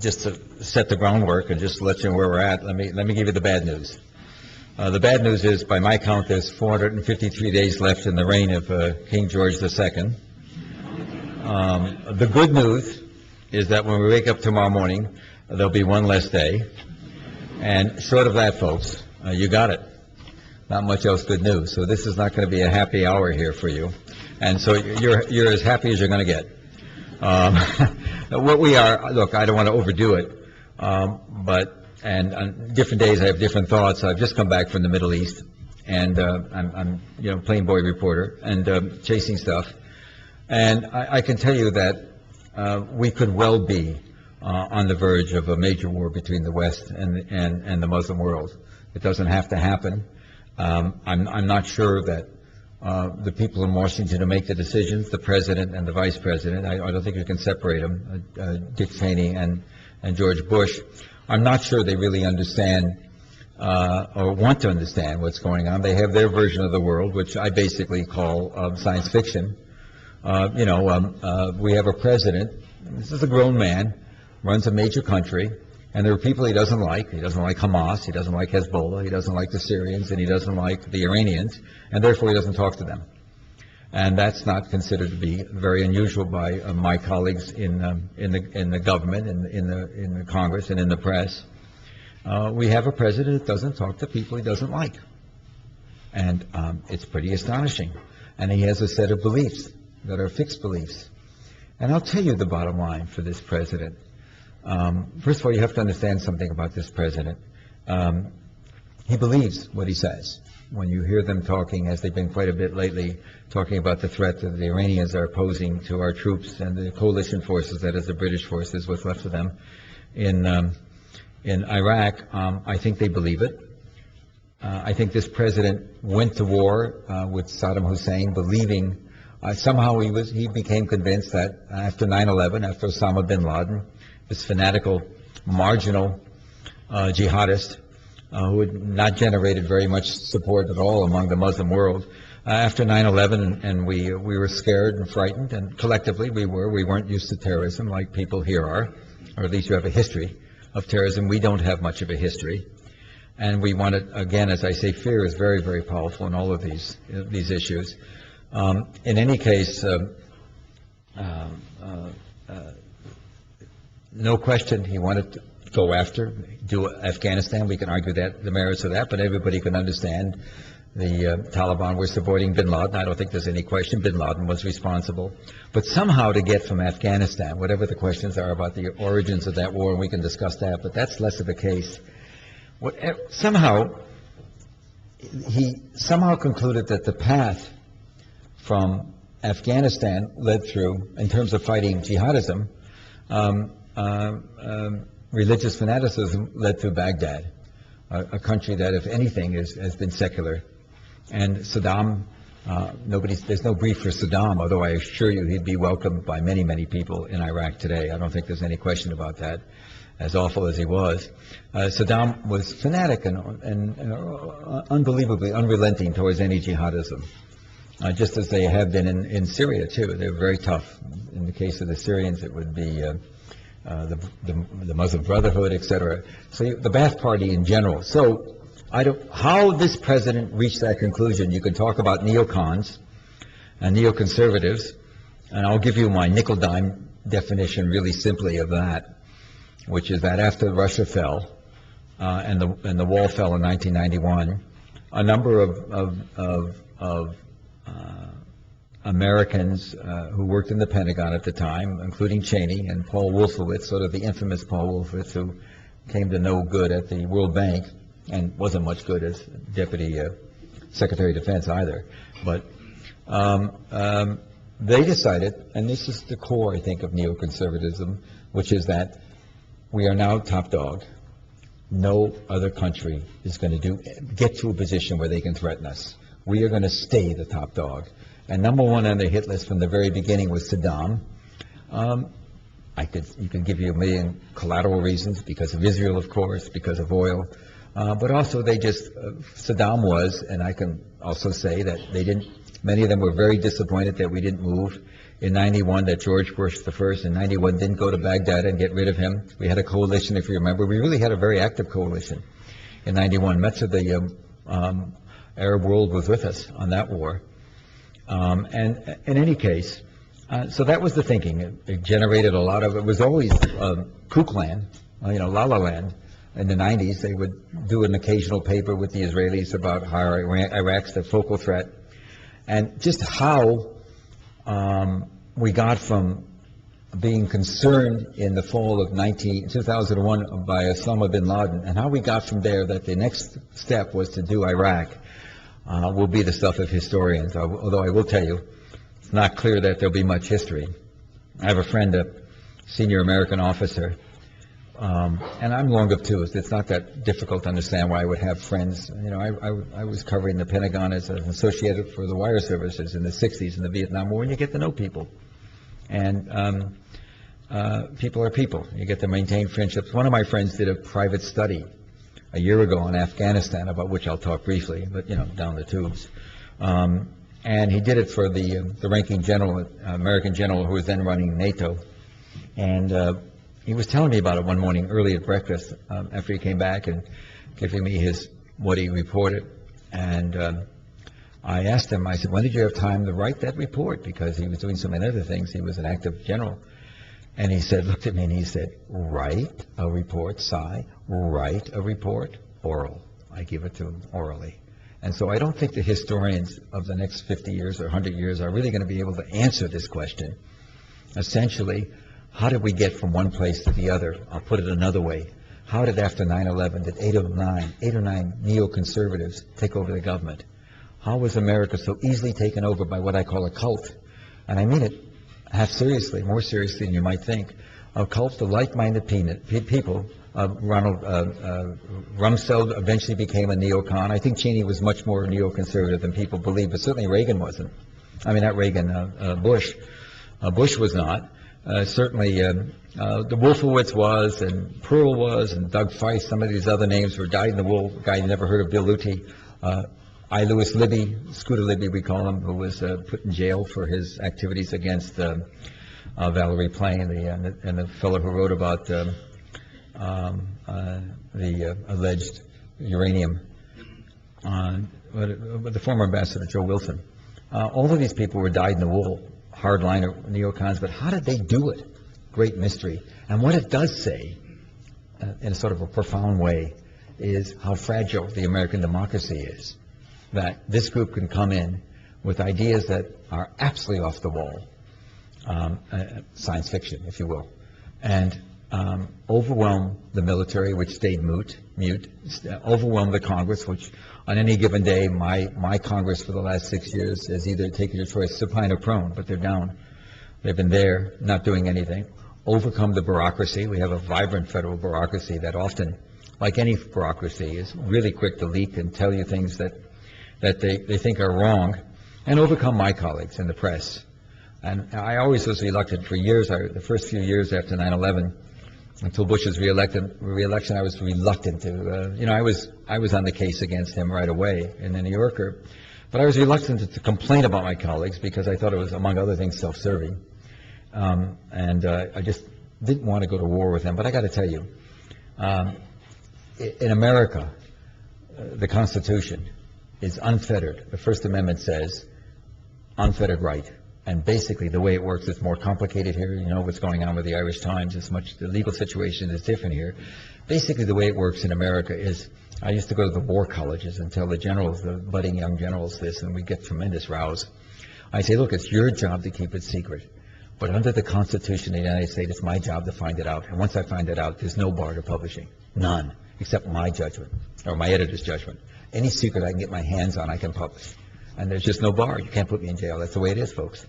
just to set the groundwork and just to let you know where we're at, let me give you the bad news. The bad news is, by my count, there's 453 days left in the reign of King George II. The good news is that when we wake up tomorrow morning, there'll be one less day. And short of that, folks, you got it. Not much else good news. So this is not going to be a happy hour here for you. And so you're as happy as you're going to get. What we are, look, I don't want to overdo it, and on different days I have different thoughts. I've just come back from the Middle East, and I'm plain boy reporter, and chasing stuff. And I can tell you that we could well be on the verge of a major war between the West and the Muslim world. It doesn't have to happen. I'm not sure that the people in Washington who make the decisions, the president and the vice president, I don't think you can separate them, Dick Cheney and George Bush. I'm not sure they really understand or want to understand what's going on. They have their version of the world, which I basically call science fiction. We have a president, this is a grown man, runs a major country, and there are people he doesn't like. He doesn't like Hamas, he doesn't like Hezbollah, he doesn't like the Syrians, and he doesn't like the Iranians, and therefore he doesn't talk to them. And that's not considered to be very unusual by my colleagues in the government, in the Congress, and in the press. We have a president that doesn't talk to people he doesn't like, and it's pretty astonishing. And he has a set of beliefs that are fixed beliefs. And I'll tell you the bottom line for this president. First of all, you have to understand something about this president. He believes what he says. When you hear them talking, as they've been quite a bit lately, talking about the threat that the Iranians are posing to our troops and the coalition forces, that is the British forces, what's left of them, in Iraq, I think they believe it. I think this president went to war with Saddam Hussein, believing somehow he became convinced that after 9/11, after Osama bin Laden, this fanatical, marginal jihadist who had not generated very much support at all among the Muslim world. After 9/11, and we were scared and frightened, and collectively we weren't used to terrorism like people here are, or at least you have a history of terrorism. We don't have much of a history. And we wanted, again, as I say, fear is very, very powerful in all of these issues. In any case, no question he wanted to go after, do Afghanistan. We can argue that, the merits of that, but everybody can understand the Taliban were supporting bin Laden. I don't think there's any question bin Laden was responsible. But somehow to get from Afghanistan, whatever the questions are about the origins of that war, and we can discuss that, but that's less of a case. He somehow concluded that the path from Afghanistan led through, in terms of fighting jihadism, religious fanaticism led through Baghdad, a country that, if anything, has been secular. And Saddam, there's no brief for Saddam, although I assure you he'd be welcomed by many, many people in Iraq today. I don't think there's any question about that, as awful as he was. Saddam was fanatic and unbelievably unrelenting towards any jihadism, just as they have been in Syria, too. They're very tough. In the case of the Syrians, it would be the Muslim Brotherhood, etc. So the Ba'ath Party in general. So how this president reached that conclusion, you can talk about neocons and neoconservatives, and I'll give you my nickel-dime definition really simply of that, which is that after Russia fell and the wall fell in 1991, a number of Americans who worked in the Pentagon at the time, including Cheney and Paul Wolfowitz, sort of the infamous Paul Wolfowitz, who came to no good at the World Bank and wasn't much good as Deputy Secretary of Defense either. But they decided, and this is the core, I think, of neoconservatism, which is that we are now top dog. No other country is going to get to a position where they can threaten us. We are going to stay the top dog. And number one on the hit list from the very beginning was Saddam. You could give you a million collateral reasons, because of Israel, of course, because of oil. But also Saddam was, and I can also say that they didn't Many of them were very disappointed that we didn't move. In 91, that George Bush the first in 91 didn't go to Baghdad and get rid of him. We had a coalition, if you remember. We really had a very active coalition in 91. Much of the Arab world was with us on that war. And in any case, so that was the thinking. It generated a lot of, it was always kook land, la la land. In the 90s, they would do an occasional paper with the Israelis about how Iraq's the focal threat. And just how we got from being concerned in the fall of 2001 by Osama bin Laden, and how we got from there that the next step was to do Iraq, will be the stuff of historians. Although I will tell you, it's not clear that there'll be much history. I have a friend, a senior American officer, and I'm long of tooth. It's not that difficult to understand why I would have friends. I was covering the Pentagon as an associated for the wire services in the 60s in the Vietnam War, and you get to know people. And people are people. You get to maintain friendships. One of my friends did a private study a year ago on Afghanistan, about which I'll talk briefly, but down the tubes. And he did it for the ranking general, American general, who was then running NATO. And he was telling me about it one morning early at breakfast, after he came back and giving me what he reported. And I asked him, I said, when did you have time to write that report? Because he was doing so many other things. He was an active general. And he said, looked at me and he said, write a report, write a report, oral. I give it to him orally. And so I don't think the historians of the next 50 years or 100 years are really going to be able to answer this question. Essentially, how did we get from one place to the other? I'll put it another way. How did after 9/11 did 8 or 9 neoconservatives take over the government? How was America so easily taken over by what I call a cult? And I mean it half seriously, more seriously than you might think. A cult of like-minded people. Ronald Rumsfeld eventually became a neocon. I think Cheney was much more neoconservative than people believe, but certainly Reagan wasn't. I mean, not Reagan, Bush. Bush was not. Certainly, the Wolfowitz was, and Pearl was, and Doug Feist. Some of these other names were dyed-in-the-wool. Guy you never heard of, Bill Lutie. I. Lewis Libby, Scooter Libby we call him, who was put in jail for his activities against Valerie Plame, and the fellow who wrote about the alleged uranium, the former ambassador Joe Wilson. All of these people were dyed-in-the-wool, hardliner neocons, but how did they do it? Great mystery. And what it does say, in a sort of a profound way, is how fragile the American democracy is. That this group can come in with ideas that are absolutely off the wall, science fiction, if you will, and overwhelm the military, which stayed mute, overwhelm the Congress, which on any given day, my Congress for the last 6 years has either taken your choice, supine or prone, but they're down. They've been there, not doing anything. Overcome the bureaucracy. We have a vibrant federal bureaucracy that often, like any bureaucracy, is really quick to leak and tell you things that they think are wrong, and overcome my colleagues in the press. And I always was reluctant for years, the first few years after 9/11, until Bush's re-election, I was reluctant to, I was on the case against him right away in the New Yorker, but I was reluctant to complain about my colleagues because I thought it was, among other things, self-serving. And I just didn't want to go to war with them. But I got to tell you, in America, the Constitution is unfettered. The First Amendment says unfettered right. And basically the way it works, it's more complicated here. You know what's going on with the Irish Times. The legal situation is different here. Basically the way it works in America is, I used to go to the war colleges and tell the generals, the budding young generals this, and we get tremendous rows. I say, look, it's your job to keep it secret. But under the Constitution of the United States, it's my job to find it out. And once I find it out, there's no bar to publishing. None. Except my judgment, or my editor's judgment. Any secret I can get my hands on, I can publish. And there's just no bar. You can't put me in jail. That's the way it is, folks.